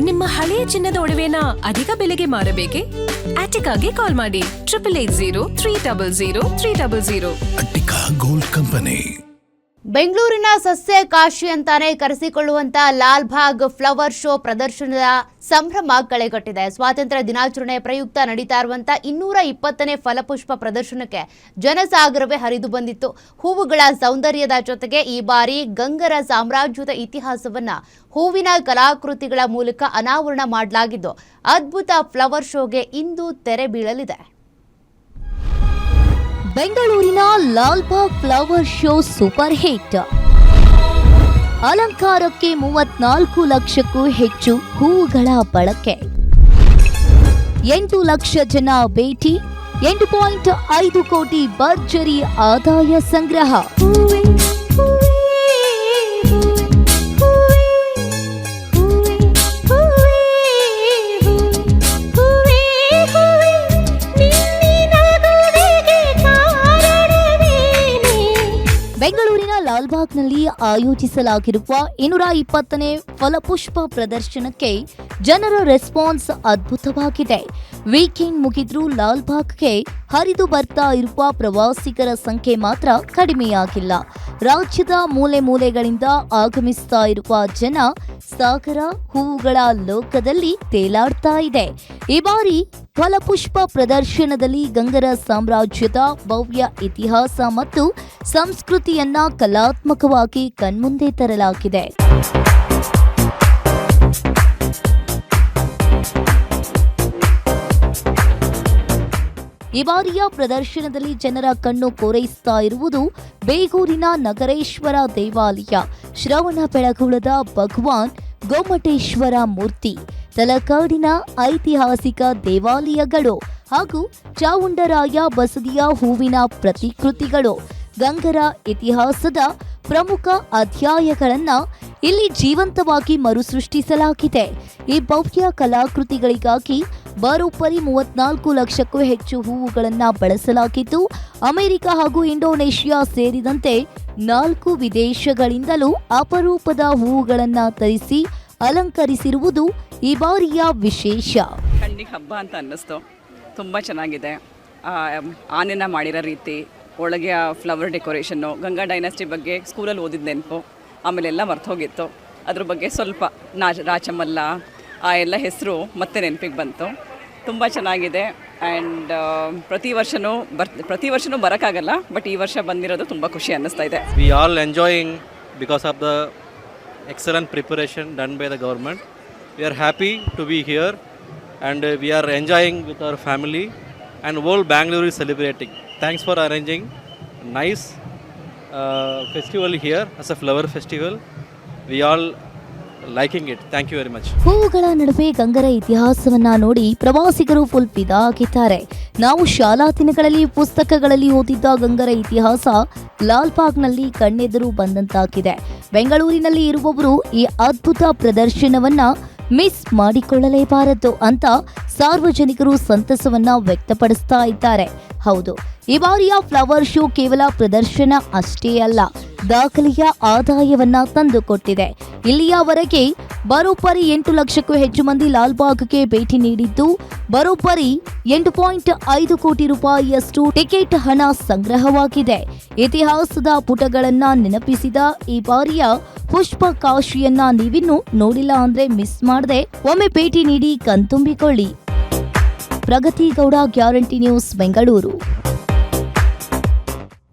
ನಿಮ್ಮ ಹಳೆಯ ಚಿನ್ನದ ಒಡವೆನ ಅಧಿಕ ಬೆಲೆಗೆ ಮಾರಬೇಕೆ? ಆಟಿಕಾಗೆ ಕಾಲ್ ಮಾಡಿ 8880 ಅಟ್ಟಿಕಾ ಗೋಲ್ಡ್ ಕಂಪನಿ. ಬೆಂಗಳೂರಿನ ಸಸ್ಯ ಕಾಶಿ ಅಂತಾನೆ ಕರೆಸಿಕೊಳ್ಳುವಂತ ಲಾಲ್ಬಾಗ್ ಫ್ಲವರ್ ಶೋ ಪ್ರದರ್ಶನದ ಸಂಭ್ರಮ ಕಳೆಗಟ್ಟಿದೆ. ಸ್ವಾತಂತ್ರ್ಯ ದಿನಾಚರಣೆ ಪ್ರಯುಕ್ತ ನಡೀತಾ ಇರುವಂತ 220ನೇ ಫಲಪುಷ್ಪ ಪ್ರದರ್ಶನಕ್ಕೆ ಜನಸಾಗರವೇ ಹರಿದು ಬಂದಿತ್ತು. ಹೂವುಗಳ ಸೌಂದರ್ಯದ ಜೊತೆಗೆ ಈ ಬಾರಿ ಗಂಗರ ಸಾಮ್ರಾಜ್ಯದ ಇತಿಹಾಸವನ್ನ ಹೂವಿನ ಕಲಾಕೃತಿಗಳ ಮೂಲಕ ಅನಾವರಣ ಮಾಡಲಾಗಿದ್ದು, ಅದ್ಭುತ ಫ್ಲವರ್ ಶೋಗೆ ಇಂದು ತೆರೆ ಬೀಳಲಿದೆ. ಬೆಂಗಳೂರಿನ Lalbagh flower show super hit. ಅಲಂಕಾರಕ್ಕೆ 34 ಲಕ್ಷಕ್ಕೂ ಹೆಚ್ಚು ಹೂವುಗಳ ಬಳಕೆ, 8 ಲಕ್ಷ ಜನ ಭೇಟಿ, 8.5 ಕೋಟಿ ಭರ್ಜರಿ ಆದಾಯ ಸಂಗ್ರಹ. ಬೆಂಗಳೂರಿನ ಲಾಲ್ಬಾಗ್ನಲ್ಲಿ ಆಯೋಜಿಸಲಾಗಿರುವ 220ನೇ ಫಲಪುಷ್ಪ ಪ್ರದರ್ಶನಕ್ಕೆ ಜನರ ರೆಸ್ಪಾನ್ಸ್ ಅದ್ಭುತವಾಗಿದೆ. ವೀಕೆಂಡ್ ಮುಗಿದ್ರೂ ಲಾಲ್ಬಾಗ್ಗೆ ಹರಿದು ಬರ್ತಾ ಇರುವ ಪ್ರವಾಸಿಗರ ಸಂಖ್ಯೆ ಮಾತ್ರ ಕಡಿಮೆಯಾಗಿಲ್ಲ. ರಾಜ್ಯದ ಮೂಲೆ ಮೂಲೆಗಳಿಂದ ಆಗಮಿಸ್ತಾ ಇರುವ ಜನ ಸಾಗರ ಹೂವುಗಳ ಲೋಕದಲ್ಲಿ ತೇಲಾಡ್ತಾ ಇದೆ. ಈ ಬಾರಿ ಫಲಪುಷ್ಪ ಪ್ರದರ್ಶನದಲ್ಲಿ ಗಂಗರ ಸಾಮ್ರಾಜ್ಯದ ಭವ್ಯ ಇತಿಹಾಸ ಮತ್ತು ಸಂಸ್ಕೃತಿಯನ್ನ ಕಲಾತ್ಮಕವಾಗಿ ಕಣ್ಮುಂದೆ ತರಲಾಗಿದೆ. ಈ ಬಾರಿಯ ಪ್ರದರ್ಶನದಲ್ಲಿ ಜನರ ಕಣ್ಣು ಕೋರೈಸ್ತಾ ಇರುವುದು ಬೇಗೂರಿನ ನಗರೇಶ್ವರ ದೇವಾಲಯ, ಶ್ರವಣಬೆಳಗೊಳದ ಭಗವಾನ್ ಗೋಮಟೇಶ್ವರ ಮೂರ್ತಿ, ತಲಕಾಡಿನ ಐತಿಹಾಸಿಕ ದೇವಾಲಯಗಳು ಹಾಗೂ ಚಾವುಂಡರಾಯ ಬಸದಿಯ ಹೂವಿನ ಪ್ರತಿಕೃತಿಗಳು. ಗಂಗರ ಇತಿಹಾಸದ ಪ್ರಮುಖ ಅಧ್ಯಾಯಗಳನ್ನ ಇಲ್ಲಿ ಜೀವಂತವಾಗಿ ಮರುಸೃಷ್ಟಿಸಲಾಗಿದೆ. ಈ ಭವ್ಯ ಕಲಾಕೃತಿಗಳಿಗಾಗಿ ಬರೋಬ್ಬರಿ 34 ಲಕ್ಷಕ್ಕೂ ಹೆಚ್ಚು ಹೂವುಗಳನ್ನು ಬಳಸಲಾಗಿದ್ದು, ಅಮೆರಿಕ ಹಾಗೂ ಇಂಡೋನೇಷಿಯಾ ಸೇರಿದಂತೆ 4 ವಿದೇಶಗಳಿಂದಲೂ ಅಪರೂಪದ ಹೂವುಗಳನ್ನು ತರಿಸಿ ಅಲಂಕರಿಸಿರುವುದು ಈ ಬಾರಿಯ ವಿಶೇಷ. ಕಣ್ಣಿಗೆ ಹಬ್ಬ ಅಂತ ಅನ್ನಿಸ್ತು. ತುಂಬ ಚೆನ್ನಾಗಿದೆ. ಆನೆನ ಮಾಡಿರೋ ರೀತಿ, ಒಳಗೆ ಫ್ಲವರ್ ಡೆಕೋರೇಷನ್ನು, ಗಂಗಾ ಡೈನಾಸ್ಟಿ ಬಗ್ಗೆ ಸ್ಕೂಲಲ್ಲಿ ಓದಿದ ನೆನಪು, ಆಮೇಲೆ ಎಲ್ಲ ಮರ್ತೋಗಿತ್ತು. ಅದ್ರ ಬಗ್ಗೆ ಸ್ವಲ್ಪ ರಾಚಮಲ್ಲ ಆ ಎಲ್ಲ ಹೆಸರು ಮತ್ತೆ ನೆನಪಿಗೆ ಬಂತು. ತುಂಬ ಚೆನ್ನಾಗಿದೆ. ಆ್ಯಂಡ್ ಪ್ರತಿ ವರ್ಷನೂ ಬರೋಕ್ಕಾಗಲ್ಲ, ಬಟ್ ಈ ವರ್ಷ ಬಂದಿರೋದು ತುಂಬ ಖುಷಿ ಅನ್ನಿಸ್ತಾ ಇದೆ. We all enjoying because of the excellent preparation done by the government. We are happy to be here and we are enjoying with our family and whole Bangalore is celebrating. Thanks for arranging nice festival here as a flower festival. We all liking it. Thank you very much. ಹೂವುಗಳ ನಡುವೆ ಗಂಗರ ಇತಿಹಾಸವನ್ನ ನೋಡಿ ಪ್ರವಾಸಿಗರು full ಫಿದಾ ಆಗಿದ್ದಾರೆ. ನಾವು ಶಾಲಾ ದಿನಗಳಲ್ಲಿ ಪುಸ್ತಕಗಳಲ್ಲಿ ಓದಿದ್ದ ಗಂಗರ ಇತಿಹಾಸ ಲಾಲ್ಬಾಗ್ನಲ್ಲಿ ಕಣ್ಣೆದುರು ಬಂದಂತಾಗಿದೆ. ಬೆಂಗಳೂರಿನಲ್ಲಿ ಇರುವವರು ಈ ಅದ್ಭುತ ಪ್ರದರ್ಶನವನ್ನ ಮಿಸ್ ಮಾಡಿಕೊಳ್ಳಲೇಬಾರದು ಅಂತ ಸಾರ್ವಜನಿಕರು ಸಂತಸವನ್ನ ವ್ಯಕ್ತಪಡಿಸ್ತಾ ಇದ್ದಾರೆ. ಹೌದು, ಈ ಬಾರಿಯ ಫ್ಲವರ್ ಶೋ ಕೇವಲ ಪ್ರದರ್ಶನ ಅಷ್ಟೇ ಅಲ್ಲ, ದಾಖಲೆಯ ಆದಾಯವನ್ನ ತಂದುಕೊಟ್ಟಿದೆ. ಇಲ್ಲಿಯವರೆಗೆ ಬರೋಬ್ಬರಿ 8 ಲಕ್ಷಕ್ಕೂ ಹೆಚ್ಚು ಮಂದಿ ಲಾಲ್ಬಾಗ್ಗೆ ಭೇಟಿ ನೀಡಿದ್ದು, ಬರೋಬ್ಬರಿ 8.5 ಕೋಟಿ ರೂಪಾಯಿಯಷ್ಟು ಟಿಕೆಟ್ ಹಣ ಸಂಗ್ರಹವಾಗಿದೆ. ಇತಿಹಾಸದ ಪುಟಗಳನ್ನ ನೆನಪಿಸಿದ ಈ ಬಾರಿಯ ಪುಷ್ಪ ಕಾಶಿಯನ್ನ ನೀವಿನ್ನೂ ನೋಡಿಲ್ಲ ಅಂದ್ರೆ ಮಿಸ್ ಮಾಡದೆ ಒಮ್ಮೆ ಭೇಟಿ ನೀಡಿ ಕಣ್ತುಂಬಿಕೊಳ್ಳಿ. ಪ್ರಗತಿ ಗೌಡ, ಗ್ಯಾರಂಟಿ ನ್ಯೂಸ್, ಬೆಂಗಳೂರು.